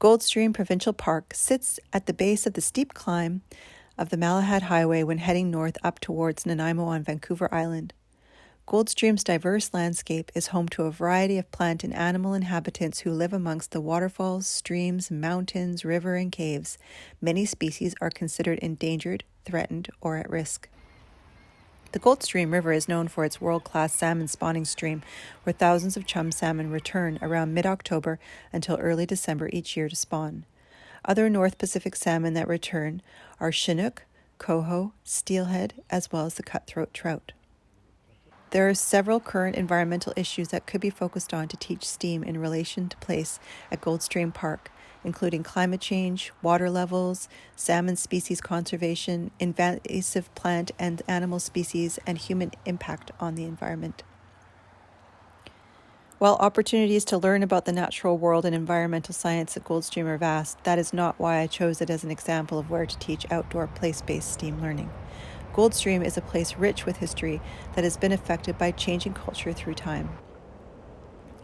Goldstream Provincial Park sits at the base of the steep climb of the Malahat Highway when heading north up towards Nanaimo on Vancouver Island. Goldstream's diverse landscape is home to a variety of plant and animal inhabitants who live amongst the waterfalls, streams, mountains, river, and caves. Many species are considered endangered, threatened, or at risk. The Goldstream River is known for its world-class salmon spawning stream, where thousands of chum salmon return around mid-October until early December each year to spawn. Other North Pacific salmon that return are Chinook, coho, steelhead, as well as the cutthroat trout. There are several current environmental issues that could be focused on to teach STEAM in relation to place at Goldstream Park, including climate change, water levels, salmon species conservation, invasive plant and animal species, and human impact on the environment. While opportunities to learn about the natural world and environmental science at Goldstream are vast, that is not why I chose it as an example of where to teach outdoor place-based STEAM learning. Goldstream is a place rich with history that has been affected by changing culture through time.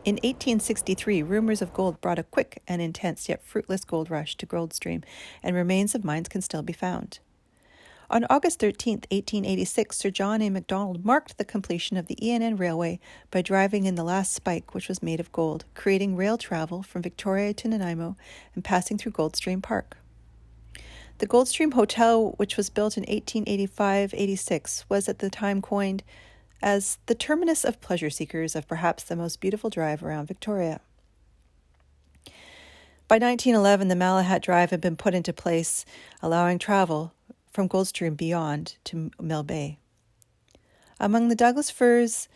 In 1863, rumors of gold brought a quick and intense yet fruitless gold rush to Goldstream, and remains of mines can still be found. On August 13, 1886, Sir John A. Macdonald marked the completion of the ENN Railway by driving in the last spike, which was made of gold, creating rail travel from Victoria to Nanaimo and passing through Goldstream Park. The Goldstream Hotel, which was built in 1885-86, was at the time coined as the terminus of pleasure seekers of perhaps the most beautiful drive around Victoria. By 1911, the Malahat Drive had been put into place, allowing travel from Goldstream beyond to Mill Bay. Among the Douglas firs,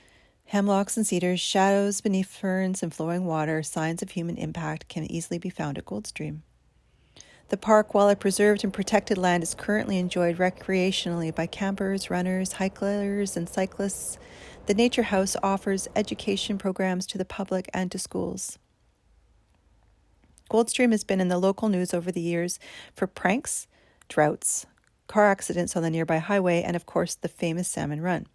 hemlocks and cedars, shadows beneath ferns and flowing water, signs of human impact can easily be found at Goldstream. The park, while a preserved and protected land, is currently enjoyed recreationally by campers, runners, hikers, and cyclists. The Nature House offers education programs to the public and to schools. Goldstream has been in the local news over the years for pranks, droughts, car accidents on the nearby highway, and of course the famous Salmon Run.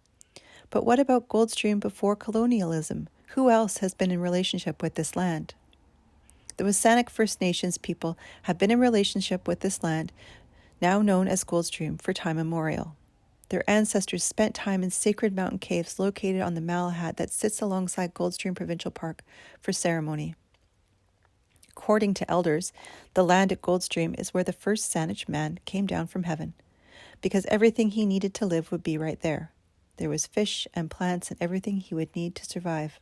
But what about Goldstream before colonialism? Who else has been in relationship with this land? The Wasanic First Nations people have been in relationship with this land, now known as Goldstream, for time immemorial. Their ancestors spent time in sacred mountain caves located on the Malahat that sits alongside Goldstream Provincial Park for ceremony. According to elders, the land at Goldstream is where the first Saanich man came down from heaven, because everything he needed to live would be right there. There was fish and plants and everything he would need to survive.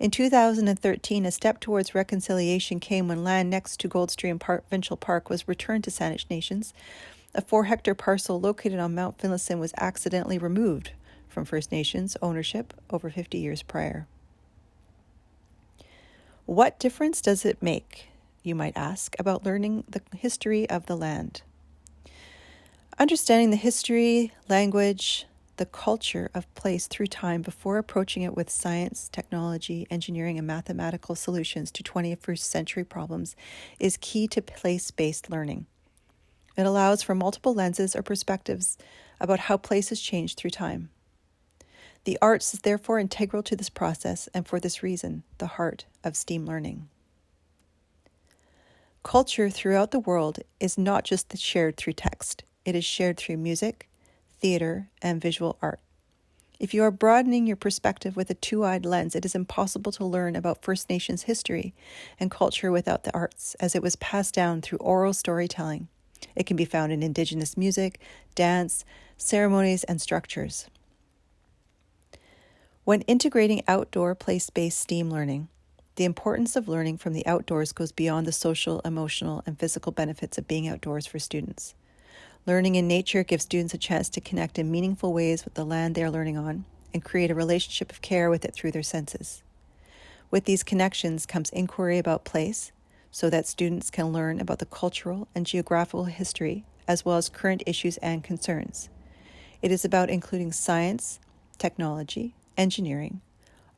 In 2013, a step towards reconciliation came when land next to Goldstream Provincial Park was returned to Saanich Nations. A 4-hectare parcel located on Mount Finlayson was accidentally removed from First Nations ownership over 50 years prior. What difference does it make, you might ask, about learning the history of the land? Understanding the history, language, the culture of place through time before approaching it with science, technology, engineering, and mathematical solutions to 21st century problems is key to place-based learning. It allows for multiple lenses or perspectives about how places change through time. The arts is therefore integral to this process, and for this reason, the heart of STEAM learning. Culture throughout the world is not just shared through text. It is shared through music, theater, and visual art. If you are broadening your perspective with a two-eyed lens, it is impossible to learn about First Nations history and culture without the arts, as it was passed down through oral storytelling. It can be found in Indigenous music, dance, ceremonies, and structures. When integrating outdoor place-based STEAM learning, the importance of learning from the outdoors goes beyond the social, emotional, and physical benefits of being outdoors for students. Learning in nature gives students a chance to connect in meaningful ways with the land they are learning on and create a relationship of care with it through their senses. With these connections comes inquiry about place, so that students can learn about the cultural and geographical history, as well as current issues and concerns. It is about including science, technology, engineering,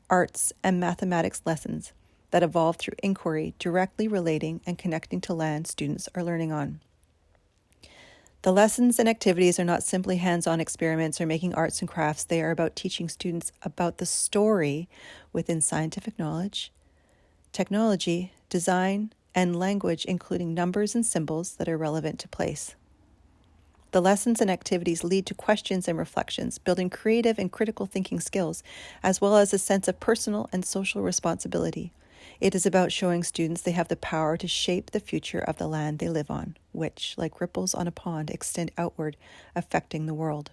arts, and mathematics lessons that evolve through inquiry directly relating and connecting to land students are learning on. The lessons and activities are not simply hands-on experiments or making arts and crafts. They are about teaching students about the story within scientific knowledge, technology, design, and language, including numbers and symbols that are relevant to place. The lessons and activities lead to questions and reflections, building creative and critical thinking skills, as well as a sense of personal and social responsibility. It is about showing students they have the power to shape the future of the land they live on, which, like ripples on a pond, extend outward, affecting the world.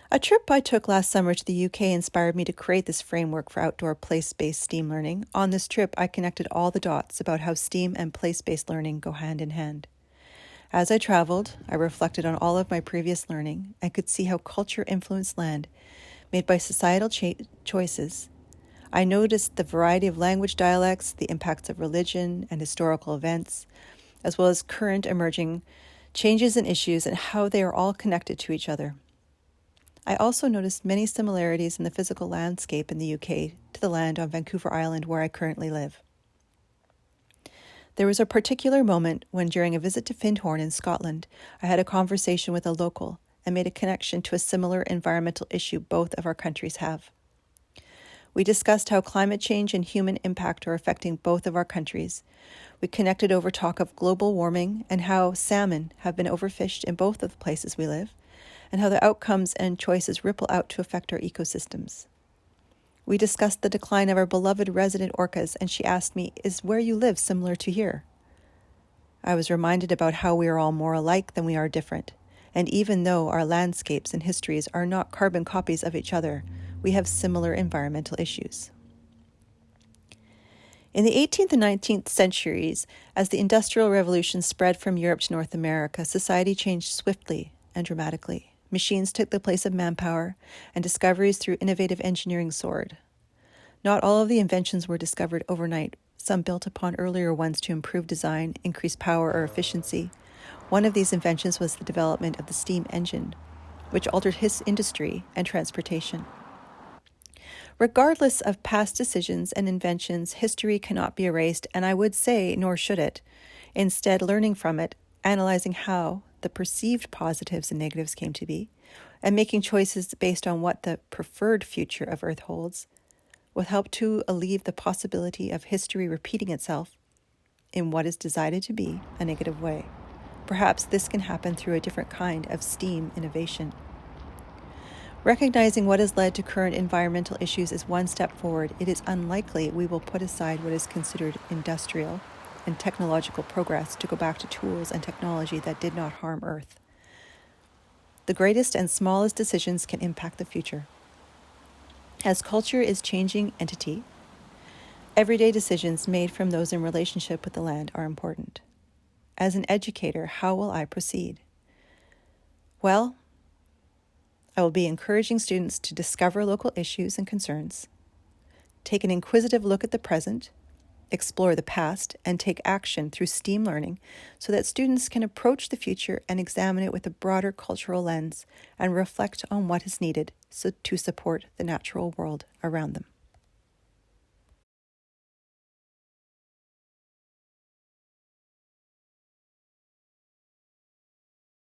A trip I took last summer to the UK inspired me to create this framework for outdoor place-based STEAM learning. On this trip, I connected all the dots about how STEAM and place-based learning go hand in hand. As I traveled, I reflected on all of my previous learning and could see how culture influenced land made by societal choices. I noticed the variety of language dialects, the impacts of religion and historical events, as well as current emerging changes and issues and how they are all connected to each other. I also noticed many similarities in the physical landscape in the UK to the land on Vancouver Island where I currently live. There was a particular moment when, during a visit to Findhorn in Scotland, I had a conversation with a local and made a connection to a similar environmental issue both of our countries have. We discussed how climate change and human impact are affecting both of our countries. We connected over talk of global warming and how salmon have been overfished in both of the places we live, and how the outcomes and choices ripple out to affect our ecosystems. We discussed the decline of our beloved resident orcas, and she asked me, "Is where you live similar to here?" I was reminded about how we are all more alike than we are different, and even though our landscapes and histories are not carbon copies of each other, we have similar environmental issues. In the 18th and 19th centuries, as the Industrial Revolution spread from Europe to North America, society changed swiftly and dramatically. Machines took the place of manpower, and discoveries through innovative engineering soared. Not all of the inventions were discovered overnight. Some built upon earlier ones to improve design, increase power or efficiency. One of these inventions was the development of the steam engine, which altered his industry and transportation. Regardless of past decisions and inventions, history cannot be erased, and I would say, nor should it. Instead, learning from it, analyzing how the perceived positives and negatives came to be, and making choices based on what the preferred future of Earth holds, will help to alleviate the possibility of history repeating itself in what is decided to be a negative way. Perhaps this can happen through a different kind of STEAM innovation. Recognizing what has led to current environmental issues is one step forward. It is unlikely we will put aside what is considered industrial and technological progress to go back to tools and technology that did not harm Earth. The greatest and smallest decisions can impact the future. As culture is a changing entity, everyday decisions made from those in relationship with the land are important. As an educator, how will I proceed? Well, I will be encouraging students to discover local issues and concerns, take an inquisitive look at the present, explore the past, and take action through STEAM learning so that students can approach the future and examine it with a broader cultural lens and reflect on what is needed to support the natural world around them.